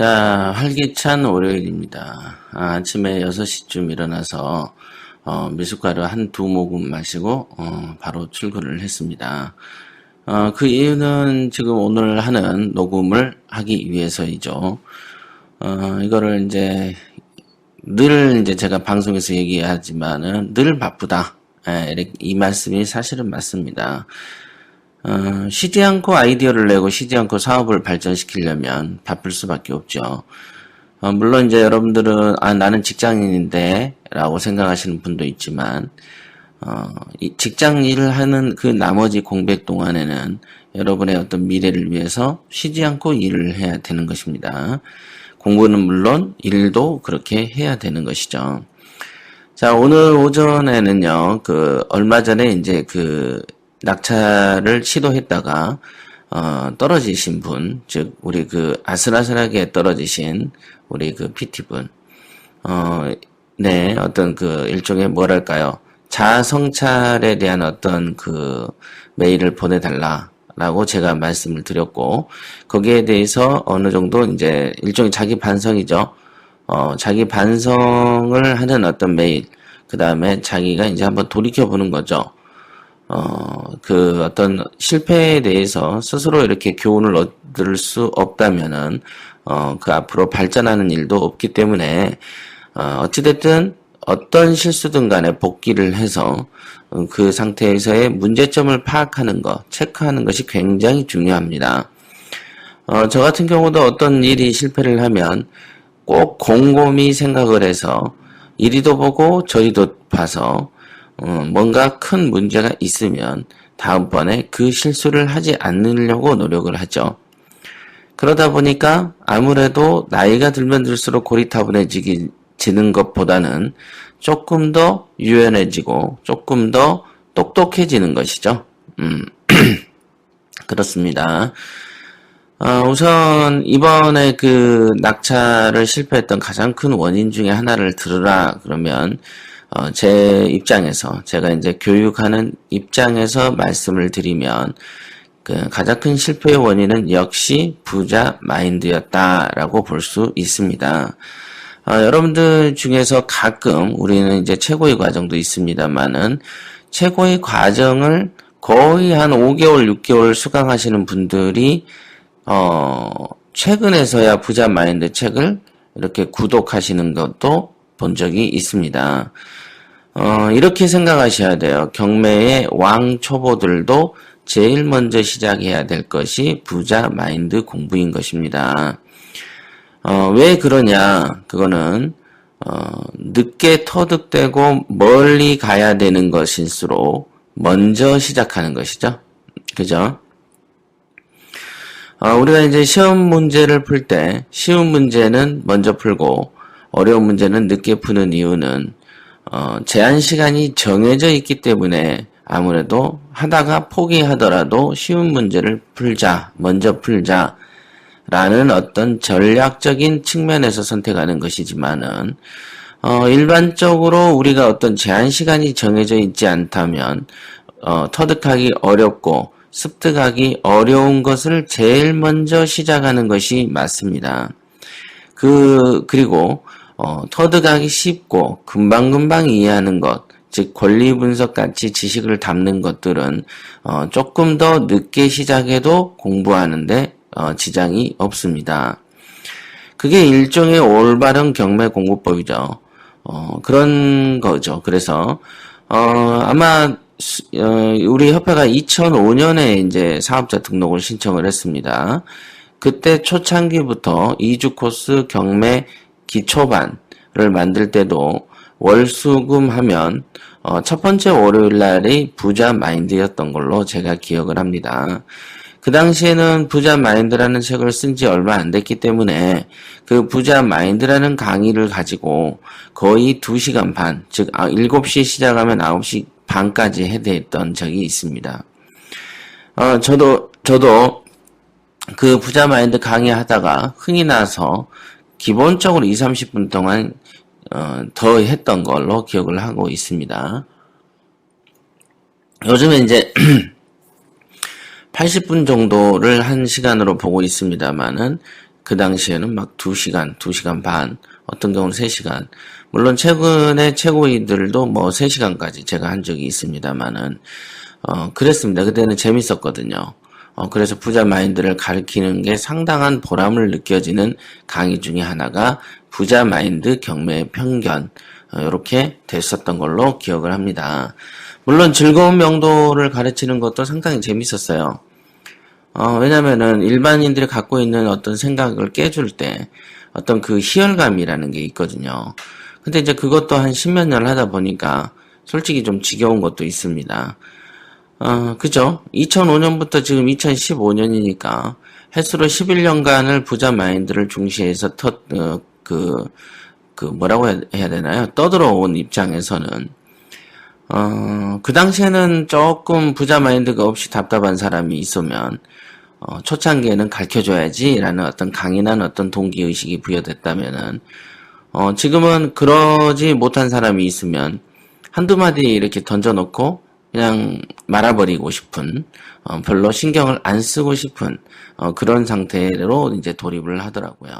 자, 활기찬 월요일입니다. 아침에 6시쯤 일어나서 미숫가루 한 두 모금 마시고 바로 출근을 했습니다. 그 이유는 지금 오늘 하는 녹음을 하기 위해서이죠. 이거를 늘 제가 방송에서 얘기하지만은 늘 바쁘다. 이 말씀이 사실은 맞습니다. 쉬지 않고 아이디어를 내고 쉬지 않고 사업을 발전시키려면 바쁠 수밖에 없죠. 물론 여러분들은 나는 직장인인데 라고 생각하시는 분도 있지만 이 직장 일을 하는 그 나머지 공백 동안에는 여러분의 어떤 미래를 위해서 쉬지 않고 일을 해야 되는 것입니다. 공부는 물론 일도 그렇게 해야 되는 것이죠. 자, 오늘 오전에는요, 얼마 전에 낙차를 시도했다가 떨어지신 분, 즉 우리 아슬아슬하게 떨어지신 우리 PT분, 어떤 일종의 뭐랄까요, 자아 성찰에 대한 어떤 메일을 보내달라라고 제가 말씀을 드렸고, 거기에 대해서 어느 정도 일종의 자기 반성이죠. 자기 반성을 하는 어떤 메일, 그 다음에 자기가 한번 돌이켜보는 거죠. 어떤 실패에 대해서 스스로 이렇게 교훈을 얻을 수 없다면은, 앞으로 발전하는 일도 없기 때문에, 어찌됐든 어떤 실수든 간에 복귀를 해서, 그 상태에서의 문제점을 파악하는 것, 체크하는 것이 굉장히 중요합니다. 저 같은 경우도 어떤 일이 실패를 하면 꼭 곰곰이 생각을 해서, 이리도 보고 저리도 봐서, 뭔가 큰 문제가 있으면 다음번에 그 실수를 하지 않으려고 노력을 하죠. 그러다 보니까 아무래도 나이가 들면 들수록 고리타분해지는 것보다는 조금 더 유연해지고 조금 더 똑똑해지는 것이죠. 그렇습니다. 우선 이번에 낙차를 실패했던 가장 큰 원인 중에 하나를 들으라 그러면 제 입장에서, 제가 교육하는 입장에서 말씀을 드리면, 가장 큰 실패의 원인은 역시 부자 마인드였다라고 볼 수 있습니다. 여러분들 중에서 가끔 우리는 최고의 과정도 있습니다만은, 최고의 과정을 거의 한 5개월, 6개월 수강하시는 분들이, 최근에서야 부자 마인드 책을 이렇게 구독하시는 것도 본 적이 있습니다. 이렇게 생각하셔야 돼요. 경매의 왕 초보들도 제일 먼저 시작해야 될 것이 부자 마인드 공부인 것입니다. 왜 그러냐? 그거는, 늦게 터득되고 멀리 가야 되는 것일수록 먼저 시작하는 것이죠. 그죠? 우리가 시험 문제를 풀 때 쉬운 문제는 먼저 풀고 어려운 문제는 늦게 푸는 이유는 제한 시간이 정해져 있기 때문에 아무래도 하다가 포기하더라도 쉬운 문제를 먼저 풀자 라는 어떤 전략적인 측면에서 선택하는 것이지만은 일반적으로 우리가 어떤 제한 시간이 정해져 있지 않다면 터득하기 어렵고 습득하기 어려운 것을 제일 먼저 시작하는 것이 맞습니다. 그리고 터득하기 쉽고 금방금방 이해하는 것, 즉 권리 분석 같이 지식을 담는 것들은 조금 더 늦게 시작해도 공부하는데 지장이 없습니다. 그게 일종의 올바른 경매 공부법이죠. 그런 거죠. 그래서 아마 우리 협회가 2005년에 사업자 등록을 신청을 했습니다. 그때 초창기부터 2주 코스 경매 기초반을 만들 때도 월수금 하면 첫 번째 월요일 날이 부자 마인드였던 걸로 제가 기억을 합니다. 그 당시에는 부자 마인드라는 책을 쓴 지 얼마 안 됐기 때문에 그 부자 마인드라는 강의를 가지고 거의 2시간 반, 즉 7시 시작하면 9시 반까지 해대했던 적이 있습니다. 저도 그 부자 마인드 강의하다가 흥이 나서 기본적으로 20-30분 동안 더 했던 걸로 기억을 하고 있습니다. 요즘에 80분 정도를 한 시간으로 보고 있습니다만은 그 당시에는 막 2시간, 2시간 반, 어떤 경우는 3시간. 물론 최근에 최고위들도 뭐 3시간까지 제가 한 적이 있습니다만은, 그랬습니다. 그때는 재밌었거든요. 그래서 부자 마인드를 가르치는 게 상당한 보람을 느껴지는 강의 중에 하나가 부자 마인드 경매의 편견, 이렇게 됐었던 걸로 기억을 합니다. 물론 즐거운 명도를 가르치는 것도 상당히 재밌었어요. 왜냐면은 일반인들이 갖고 있는 어떤 생각을 깨줄 때 어떤 그 희열감이라는 게 있거든요. 근데 이제 그것도 한 10몇 년을 하다 보니까 솔직히 좀 지겨운 것도 있습니다. 그죠? 2005년부터 지금 2015년이니까 횟수로 11년간을 부자 마인드를 중시해서 뭐라고 해야 되나요? 떠들어온 입장에서는, 그 당시에는 조금 부자 마인드가 없이 답답한 사람이 있으면, 초창기에는 가르쳐줘야지라는 어떤 강인한 어떤 동기의식이 부여됐다면은, 지금은 그러지 못한 사람이 있으면 한두 마디 이렇게 던져놓고 그냥 말아버리고 싶은, 별로 신경을 안 쓰고 싶은, 그런 상태로 이제 돌입을 하더라고요.